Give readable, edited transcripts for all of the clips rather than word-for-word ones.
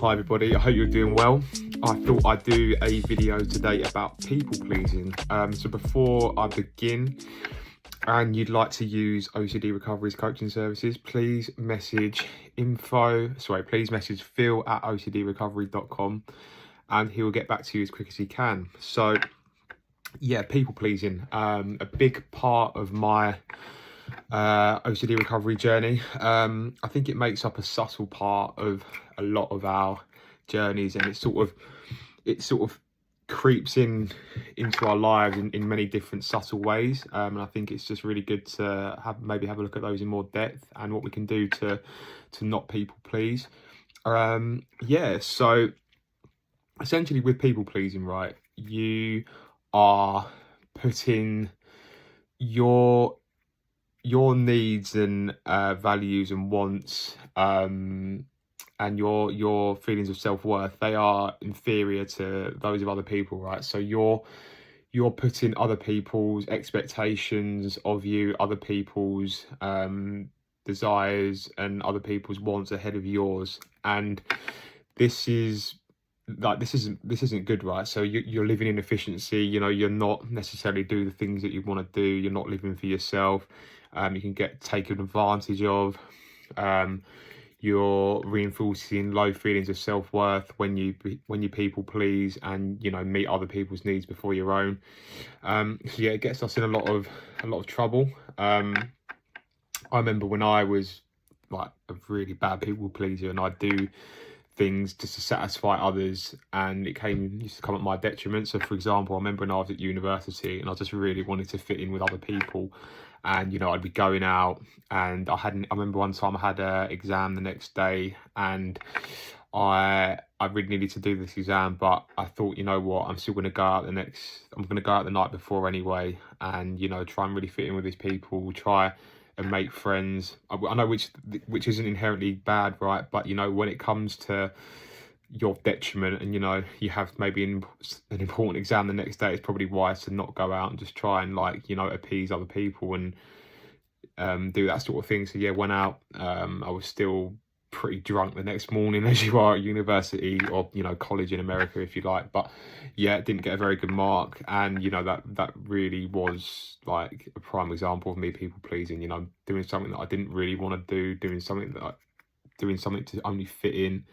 Hi everybody, I hope you're doing well. I thought I'd do a video today about people pleasing. So before I begin, and you'd like to use OCD Recovery's coaching services, please message phil@ocdrecovery.com and he will get back to you as quick as he can. So yeah, people pleasing, a big part of my OCD recovery journey. I think it makes up a subtle part of a lot of our journeys, and it sort of creeps into our lives in many different subtle ways. And I think it's just really good to maybe have a look at those in more depth and what we can do to not people please. So essentially with people pleasing, right, you are putting your needs and values and wants and your feelings of self-worth, they are inferior to those of other people, right? So you're putting other people's expectations of you, other people's desires and other people's wants ahead of yours, and this isn't good, right? So you're living in efficiency. You're not necessarily doing the things that you want to do. You're not living for yourself. You can get taken advantage of. You're reinforcing low feelings of self-worth when you people please and meet other people's needs before your own. So yeah, it gets us in a lot of trouble. I remember when I was like a really bad people pleaser and I'd do things just to satisfy others, and it used to come at my detriment. So for example, I remember when I was at university and I just really wanted to fit in with other people, and I'd be going out, and I remember one time I had an exam the next day, and I really needed to do this exam, but I thought, you know what, I'm going to go out the night before anyway, and try and really fit in with these people, try and make friends. I know which isn't inherently bad, right? But when it comes to your detriment, and you have maybe an important exam the next day, it's probably wise to not go out and just try and appease other people and do that sort of thing. So yeah, went out. I was still pretty drunk the next morning, as you are at university or college in America, if you like. But yeah, it didn't get a very good mark, and that really was like a prime example of me people pleasing. Doing something that I didn't really want to do, doing something to only fit in.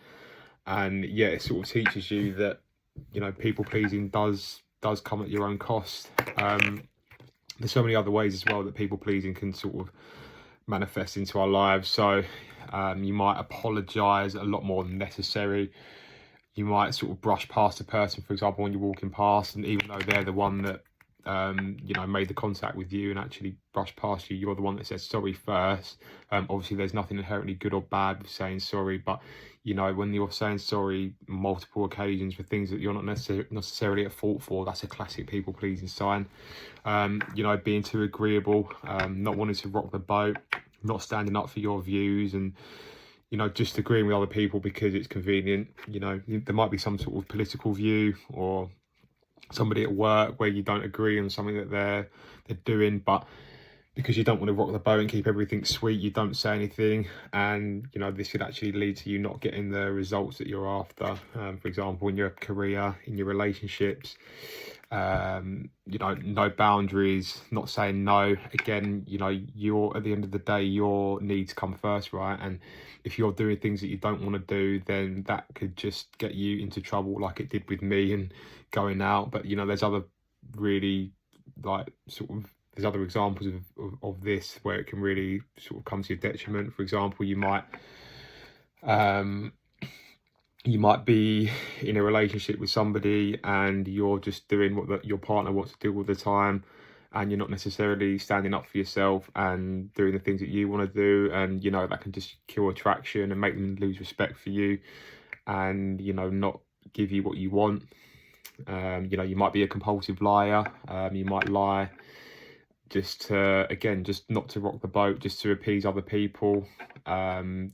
And yeah, it sort of teaches you that people pleasing does come at your own cost. There's so many other ways as well that people pleasing can sort of manifest into our lives. So you might apologize a lot more than necessary. You might sort of brush past a person, for example, when you're walking past, and even though they're the one that made the contact with you and actually brushed past you, you're the one that said sorry first. Obviously there's nothing inherently good or bad with saying sorry, but when you're saying sorry multiple occasions for things that you're not necessarily at fault for, that's a classic people pleasing sign. Being too agreeable, not wanting to rock the boat, not standing up for your views, and just agreeing with other people because it's convenient. There might be some sort of political view or somebody at work where you don't agree on something that they're doing, but because you don't want to rock the boat and keep everything sweet, you don't say anything, and this could actually lead to you not getting the results that you're after. For example, in your career, in your relationships, no boundaries, not saying no. Again, you're at the end of the day, your needs come first, right? And if you're doing things that you don't want to do, then that could just get you into trouble, like it did with me and going out. But there's other really there's other examples of this where it can really sort of come to your detriment. For example, you might be in a relationship with somebody and you're just doing what your partner wants to do all the time, and you're not necessarily standing up for yourself and doing the things that you want to do, and that can just kill attraction and make them lose respect for you, and not give you what you want. You might be a compulsive liar. You might lie just not to rock the boat, just to appease other people,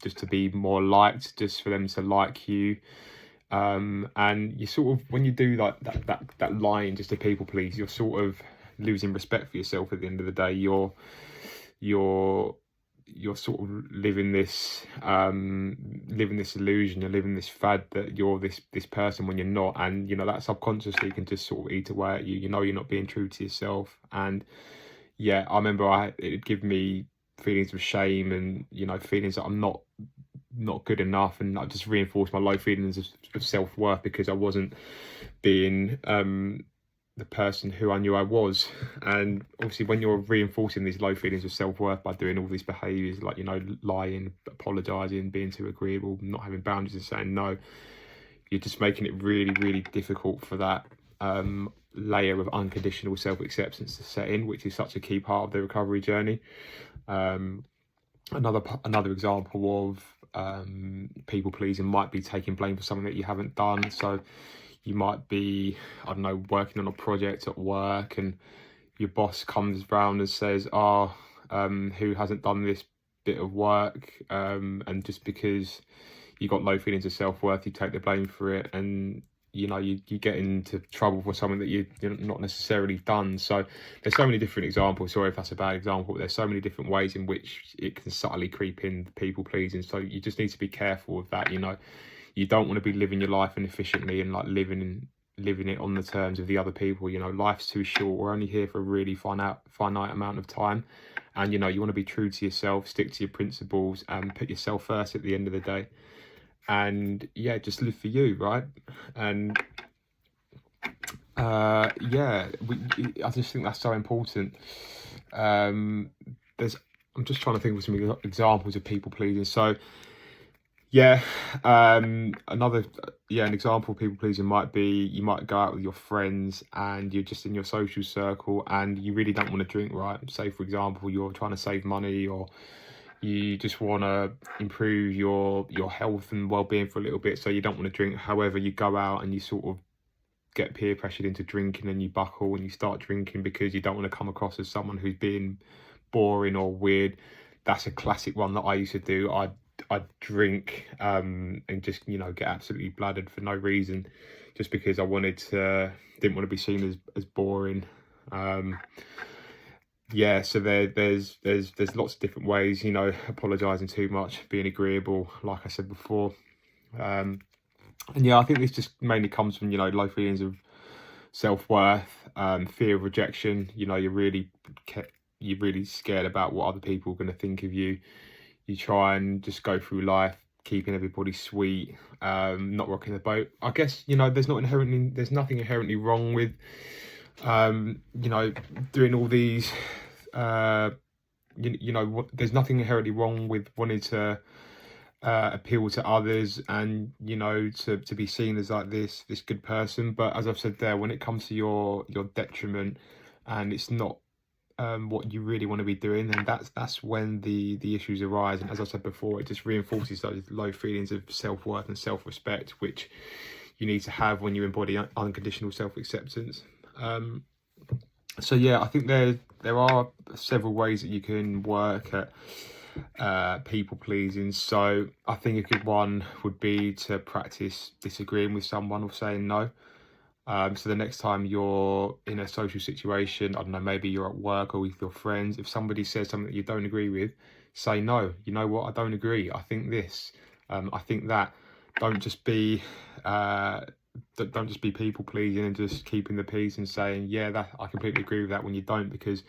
just to be more liked, just for them to like you. And you sort of, when you do like that lying just to people please, you're sort of losing respect for yourself at the end of the day. You're you're sort of living this illusion, you're living this fad that you're this person when you're not, and that subconsciously can just sort of eat away at you. You're not being true to yourself. And yeah, I remember it'd give me feelings of shame, and feelings that I'm not good enough, and I just reinforced my low feelings of self-worth because I wasn't being the person who I knew I was. And obviously when you're reinforcing these low feelings of self-worth by doing all these behaviors like lying, apologizing, being too agreeable, not having boundaries and saying no, you're just making it really, really difficult for that layer of unconditional self-acceptance to set in, which is such a key part of the recovery journey. Another example of people pleasing might be taking blame for something that you haven't done. So you might be, I don't know, working on a project at work, and your boss comes round and says, who hasn't done this bit of work? And just because you got low feelings of self-worth, you take the blame for it, and you get into trouble for something that you're not necessarily done. So there's so many different examples. Sorry if that's a bad example, but there's so many different ways in which it can subtly creep in, people pleasing. So you just need to be careful of that. You don't want to be living your life inefficiently and like living it on the terms of the other people. Life's too short. We're only here for a really finite amount of time, and you want to be true to yourself, stick to your principles, and put yourself first at the end of the day. And yeah, just live for you, right? And I just think that's so important. I'm just trying to think of some examples of people pleasing. So yeah, an example of people pleasing might be, you might go out with your friends and you're just in your social circle and you really don't want to drink, right? Say for example, you're trying to save money, or you just want to improve your health and well-being for a little bit, so you don't want to drink. However, you go out and you sort of get peer pressured into drinking, and you buckle and you start drinking because you don't want to come across as someone who's being boring or weird. That's a classic one that I used to do. I'd drink and just get absolutely bladdered for no reason, just because I didn't want to be seen as boring. So there's lots of different ways, apologizing too much, being agreeable, like I said before. And yeah, I think this just mainly comes from low feelings of self-worth, fear of rejection. You're really scared about what other people are going to think of you. You try and just go through life keeping everybody sweet, not rocking the boat. I guess there's nothing inherently wrong with doing all these there's nothing inherently wrong with wanting to appeal to others and to be seen as like this good person. But as I've said there, when it comes to your detriment and it's not what you really want to be doing, then that's when the issues arise. And as I said before, it just reinforces those low feelings of self-worth and self-respect, which you need to have when you embody unconditional self-acceptance. So yeah, I think there are several ways that you can work at people pleasing. So I think a good one would be to practice disagreeing with someone or saying no. So the next time you're in a social situation, I don't know, maybe you're at work or with your friends, if somebody says something that you don't agree with, say no. You know what? I don't agree. I think this. I think that. Don't just be people pleasing and just keeping the peace and saying, yeah, that I completely agree with that, when you don't, because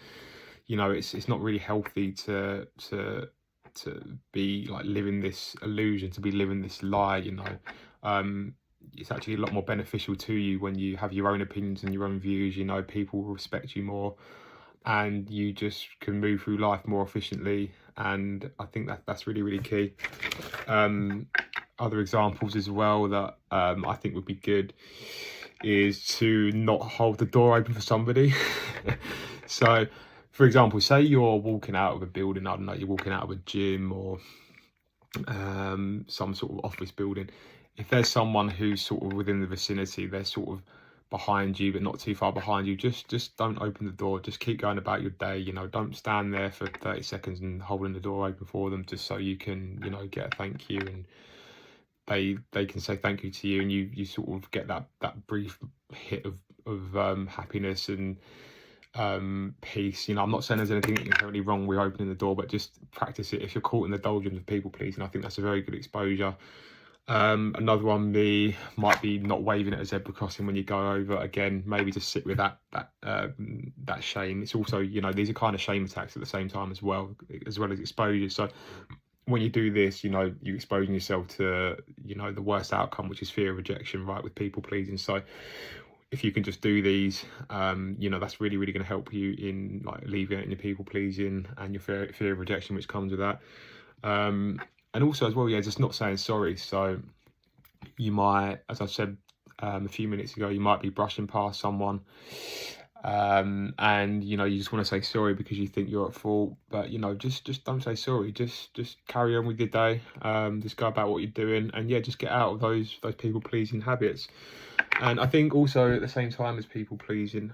it's not really healthy to be like living this illusion, to be living this lie. It's actually a lot more beneficial to you when you have your own opinions and your own views. People will respect you more, and you just can move through life more efficiently. And I think that's really, really key. Other examples as well that I think would be good is to not hold the door open for somebody. So, for example, say you're walking out of a building, I don't know, you're walking out of a gym or some sort of office building. If there's someone who's sort of within the vicinity, they're sort of behind you but not too far behind you, just don't open the door. Just keep going about your day. Don't stand there for 30 seconds and holding the door open for them just so you can get a thank you, and they can say thank you to you, and you sort of get that brief hit of happiness, and piece. You know, I'm not saying there's anything inherently wrong with opening the door, but just practice it. If you're caught in the doldrums of people pleasing, I think that's a very good exposure. Another one might be not waving at a zebra crossing when you go over. Again, maybe just sit with that shame. It's also, you know, these are kind of shame attacks at the same time as well as exposure. So when you do this, you know, you're exposing yourself to, you know, the worst outcome, which is fear of rejection, right, with people pleasing. So if you can just do these, you know, that's really, really going to help you in like alleviating your people pleasing and your fear of rejection, which comes with that. And also as well, yeah, just not saying sorry. So you might, as I said a few minutes ago, you might be brushing past someone, and you know, you just want to say sorry because you think you're at fault, but you know, just don't say sorry. Just carry on with your day. Just go about what you're doing, and yeah, just get out of those people pleasing habits. And I think also at the same time as people pleasing,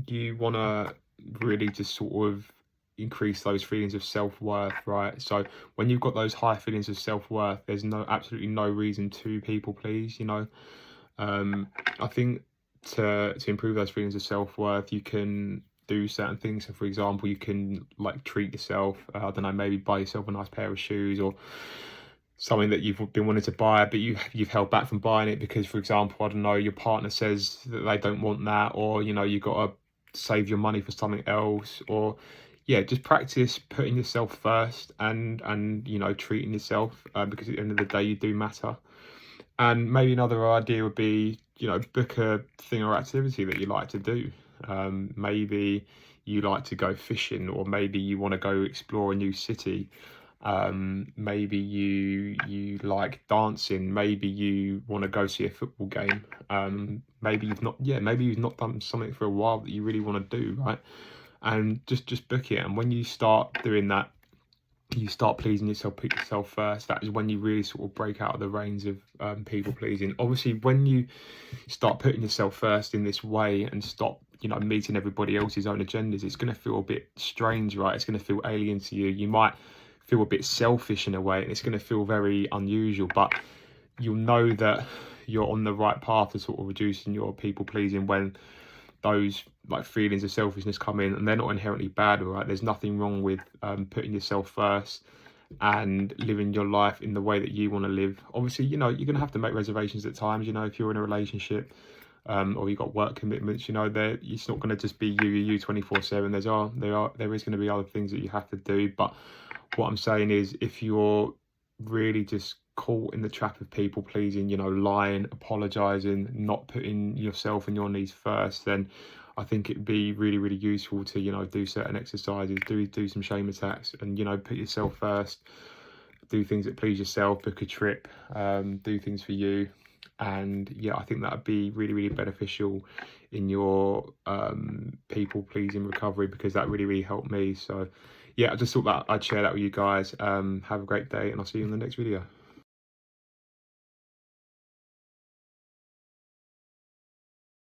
you want to really just sort of increase those feelings of self-worth, right? So when you've got those high feelings of self-worth, there's absolutely no reason to people please, you know. I think to improve those feelings of self-worth, you can do certain things. So for example, you can like treat yourself, I don't know, maybe buy yourself a nice pair of shoes or something that you've been wanting to buy, but you've held back from buying it because, for example, I don't know, your partner says that they don't want that, or you know, you got to save your money for something else, or yeah, just practice putting yourself first and you know, treating yourself, because at the end of the day, you do matter. And maybe another idea would be, you know, book a thing or activity that you like to do. Maybe you like to go fishing, or maybe you want to go explore a new city. Maybe you like dancing. Maybe you want to go see a football game. Maybe you've not done something for a while that you really want to do, right? And just book it. And when you start doing that, you start pleasing yourself, put yourself first. That is when you really sort of break out of the reins of people pleasing. Obviously, when you start putting yourself first in this way and stop, you know, meeting everybody else's own agendas, it's going to feel a bit strange, right? It's going to feel alien to you. You might feel a bit selfish in a way, and it's going to feel very unusual, but you'll know that you're on the right path to sort of reducing your people pleasing when those like feelings of selfishness come in, and they're not inherently bad, right? There's nothing wrong with putting yourself first and living your life in the way that you want to live. Obviously, you know, you're going to have to make reservations at times, you know, if you're in a relationship, or you've got work commitments, you know, it's not going to just be you 24/7. There is going to be other things that you have to do. But what I'm saying is, if you're really just caught in the trap of people pleasing, you know, lying, apologizing, not putting yourself and your needs first, then I think it'd be really, really useful to, you know, do certain exercises, do some shame attacks, and you know, put yourself first, do things that please yourself, book a trip, do things for you. And yeah, I think that would be really, really beneficial in your people pleasing recovery, because that really, really helped me. So yeah, I just thought that I'd share that with you guys. Have a great day, and I'll see you in the next video.